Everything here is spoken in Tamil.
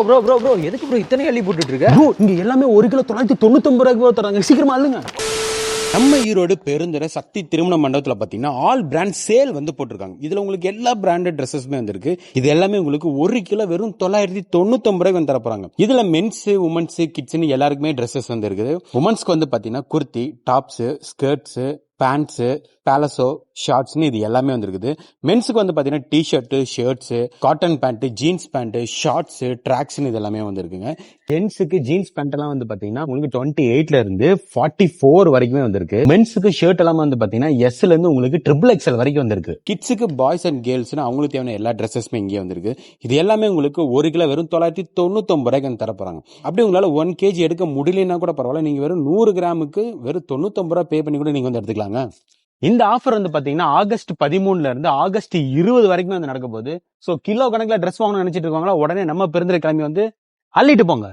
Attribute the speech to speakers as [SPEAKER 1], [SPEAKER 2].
[SPEAKER 1] ப்ரோ எதுக்கு ப்ரோ இத்தனை அள்ளி போட்டுட்டு இருக்க?
[SPEAKER 2] ப்ரோ இங்க எல்லாமே 1 கிலோ 999 ரூபாய்க்கு தராங்க, சீக்கிரமா அள்ளுங்க.
[SPEAKER 3] நம்ம ஈரோடு பெருந்துறை சக்தி திருமண மண்டபத்தில் பார்த்தீங்கன்னா ஆல் பிராண்ட் சேல் வந்து போட்டிருக்காங்க. இதுல உங்களுக்கு எல்லா பிராண்டட் ட்ரெஸ்ஸஸ்மே வந்திருக்கு. இது எல்லாமே உங்களுக்கு 1 கிலோ வெறும் 999 ரூபாய்க்கு வந்து தரப்போறாங்க. இதுல மென்ஸ், உமன்ஸ், கிட்ஸ்னு எல்லாருக்குமே ட்ரெஸ்ஸஸ் வந்து இருக்குது. உமன்ஸ்க்கு வந்து பாத்தீங்கன்னா kurti, tops, skirts, pants, palazzo, ஷார்ட்ஸ்னு இது எல்லாமே வந்துருக்குது. மென்ஸுக்கு வந்து பாத்தீங்கன்னா T shirt, shirts, cotton pant, jeans pant, shorts, ட்ராக்ஸ்னு இது எல்லாமே வந்துருக்குங்க. ஜென்ஸுக்கு ஜீன்ஸ் பேண்ட் எல்லாம் வந்து பாத்தீங்கன்னா உங்களுக்கு 28ல இருந்து 44 வரைக்குமே வந்திருக்கு. மென்ஸுக்கு ஷர்ட் எல்லாம் வந்து பாத்தீங்கன்னா எஸ்ல இருந்து உங்களுக்கு XXL வரைக்கும் வந்திருக்கு. கிட்ஸுக்கு பாய்ஸ் அண்ட் கேர்ள்ஸ்னு அவங்களுக்கு தேவையான எல்லா ட்ரெஸ்ஸஸ்மே இங்கே வந்திருக்கு. இது எல்லாமே உங்களுக்கு 1 கிலோ வெறும் 999 ரூபாய்க்கு தர போறாங்க. அப்படி உங்களால 1 kg எடுக்க முடியலன்னா கூட பரவாயில்ல, நீங்க வெறும் 100 கிராமுக்கு வெறும் 99 ரூபாய் பே பண்ணி கூட நீங்க வந்து எடுத்துக்கலாம். இந்த ஆஃபர் வந்து பாத்தீங்கன்னா ஆகஸ்ட் 13ல இருந்து ஆகஸ்ட் 20 வரைக்கும் வந்து நடக்க போகுது. சோ கிலோ கணக்குல ட்ரெஸ் வாங்கணும்னு நினைச்சிட்டு இருக்காங்களா, உடனே நம்ம பெருந்துறை கிளம்பி வந்து அள்ளிட்டு போங்க.